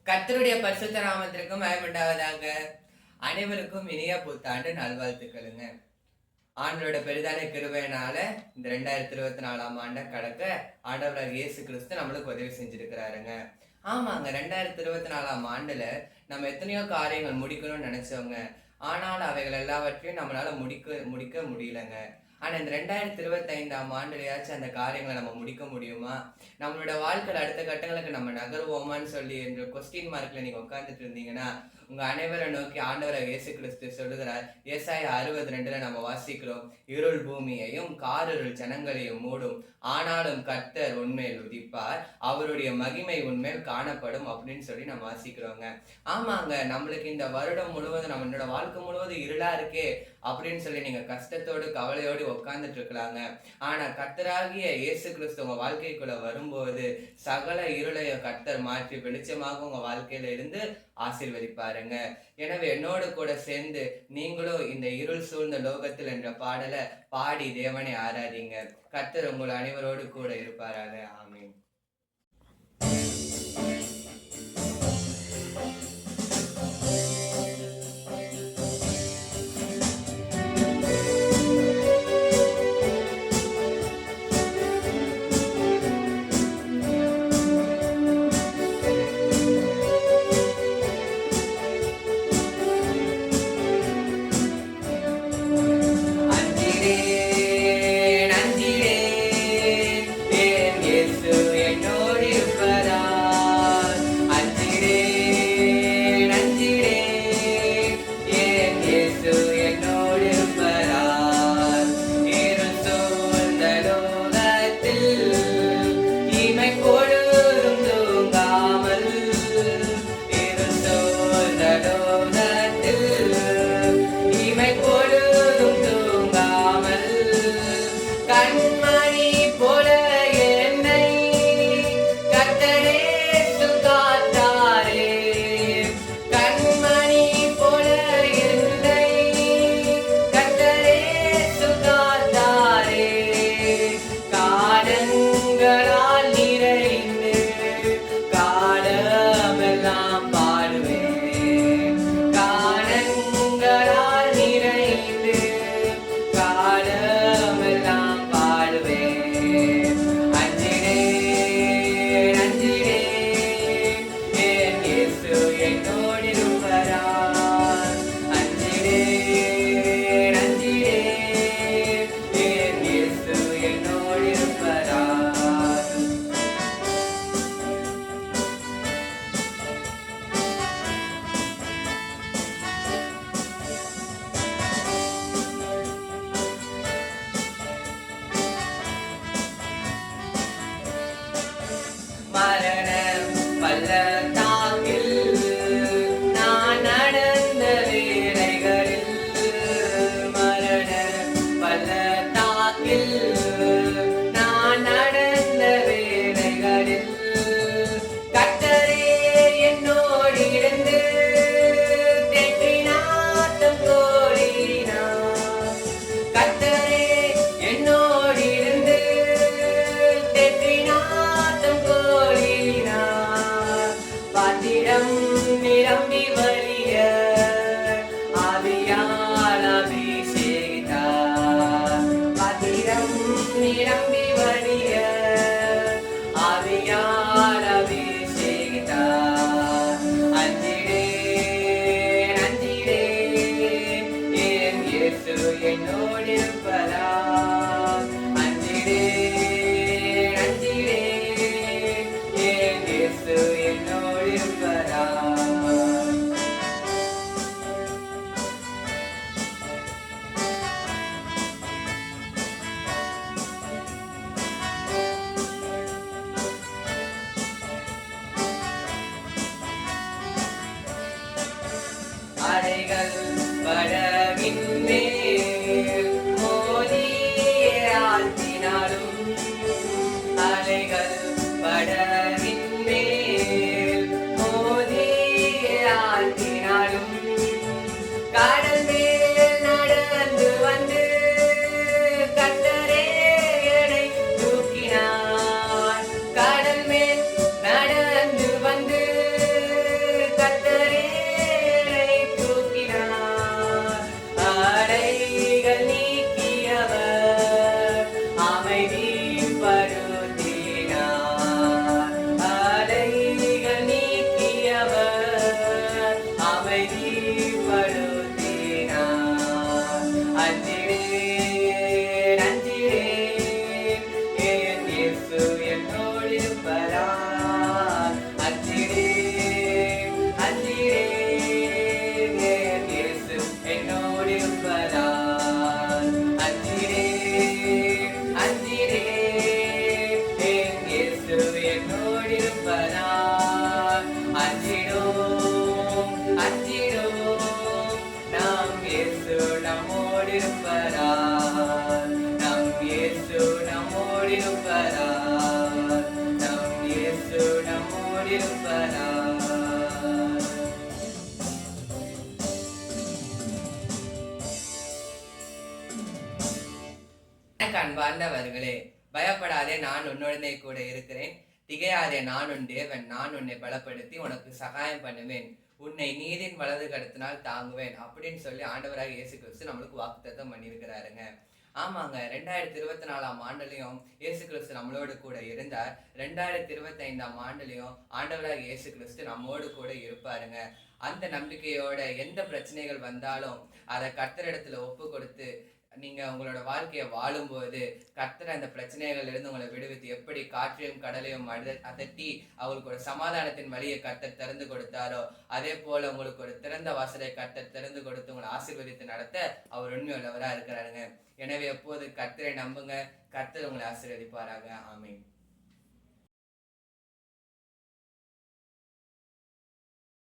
கர்த்தருடைய பரிசுத்த நாமத்திற்கும் மகிமையுண்டாவதாக. அனைவருக்கும் இனிய புத்தாண்டு நல்வாழ்த்துக்களுங்க. ஆண்டவரோட பெரிதான கிருபையினால இந்த 2024ஆம் ஆண்டை கடக்க ஆண்டவராக இயேசு கிறிஸ்து நம்மளுக்கு உதவி செஞ்சிருக்கிறாருங்க. ஆமாங்க, 2024ஆம் ஆண்டுல நம்ம எத்தனையோ காரியங்கள் முடிக்கணும்னு நினைச்சோங்க. ஆனால் அவைகள் எல்லாவற்றையும் நம்மளால முடிக்க முடியலங்க. ஆனா இந்த 2025ஆம் ஆண்டுலயாச்சும் அந்த காரியங்களை நம்ம முடிக்க முடியுமா? நம்மளோட வாழ்க்கையில அடுத்த கட்டங்களுக்கு நம்ம நகருவோமான்னு சொல்லி என்ற கொஸ்டின் மார்க்ல நீங்க உட்கார்ந்துட்டு இருந்தீங்கன்னா, உங்க அனைவரை நோக்கி ஆண்டவராக இயேசு கிறிஸ்து சொல்லுகிறார். ஏசாயா 62:2 நம்ம வாசிக்கிறோம். இருள் பூமியையும் காரிருள் ஜனங்களையும் மூடும், ஆனாலும் கர்த்தர் உன்மேல் உதிப்பார், அவருடைய மகிமை உன்மேல் காணப்படும் அப்படின்னு சொல்லி நம்ம வாசிக்கிறோங்க. ஆமாங்க, நம்மளுக்கு இந்த வருடம் முழுவதும் நம்மளோட வாழ்க்கை முழுவதும் இருளா இருக்கே அப்படின்னு சொல்லி நீங்க கஷ்டத்தோடு கவலையோடு உட்கார்ந்துட்டு இருக்கலாங்க. ஆனா கர்த்தராகிய இயேசு கிறிஸ்து உங்க வாழ்க்கைக்குள்ள வரும்போது சகல இருளைய கர்த்தர் மாற்றி வெளிச்சமாக உங்க வாழ்க்கையில இருந்து ஆசீர்வதிப்பாருங்க. எனவே என்னோடு கூட சேர்ந்து நீங்களும் இந்த இருள் சூழ்ந்த லோகத்தில் என்ற பாடலை பாடி தேவனை ஆராதிங்க. கர்த்தர் உங்கள் அனைவரோடு கூட இருப்பாராக. ஆமீன். இருப்பதால் அஞ்சிடும் அஞ்சிடும் நம் இயேசு நம்மோடு இருப்பதால் நம் இயேசு நம்மோடு இருப்பதால் நம் இயேசு நம்மோடு இருப்பதால். அன்பார்ந்தவர்களே, பயப்படாதே, நான் உன்னுடனே கூட இருக்கிறேன். திகையாதே, நான் உன் தேவன். நான் உன்னை பலப்படுத்தி உனக்கு சகாயம் பண்ணுவேன். உன்னை நீதின் வலது கருத்தினால் தாங்குவேன் அப்படின்னு சொல்லி ஆண்டவராக இயேசு கிறிஸ்து நம்மளுக்கு வாக்குத்தத்தம் பண்ணியிருக்கிறாருங்க. ஆமாங்க, 2024 ஆண்டுலயும் இயேசு கிறிஸ்து நம்மளோடு கூட இருந்தார். 2025 ஆண்டுலயும் ஆண்டவராக இயேசு கிறிஸ்து நம்மோடு கூட இருப்பாருங்க. அந்த நம்பிக்கையோட எந்த பிரச்சனைகள் வந்தாலும் அதை கர்த்தரிடத்துல ஒப்பு கொடுத்து நீங்க உங்களோட வாழ்க்கையை வாழும்போது கர்த்தர் அந்த பிரச்சனைகள்ல இருந்து உங்களை விடுவித்து எப்படி காற்றையும் கடலையும் அதட்டி அவங்களுக்கு ஒரு சமாதானத்தின் வழியை கர்த்தர் திறந்து கொடுத்தாரோ அதே போல உங்களுக்கு ஒரு திறந்த வாசலை கர்த்தர் திறந்து கொடுத்து உங்களை ஆசீர்வதித்து நடத்த அவர் உண்மையுள்ளவரா இருக்கிறாருங்க. எனவே எப்போது கர்த்தரை நம்புங்க, கர்த்தர் உங்களை ஆசீர்வதிப்பாராக. ஆமீன்.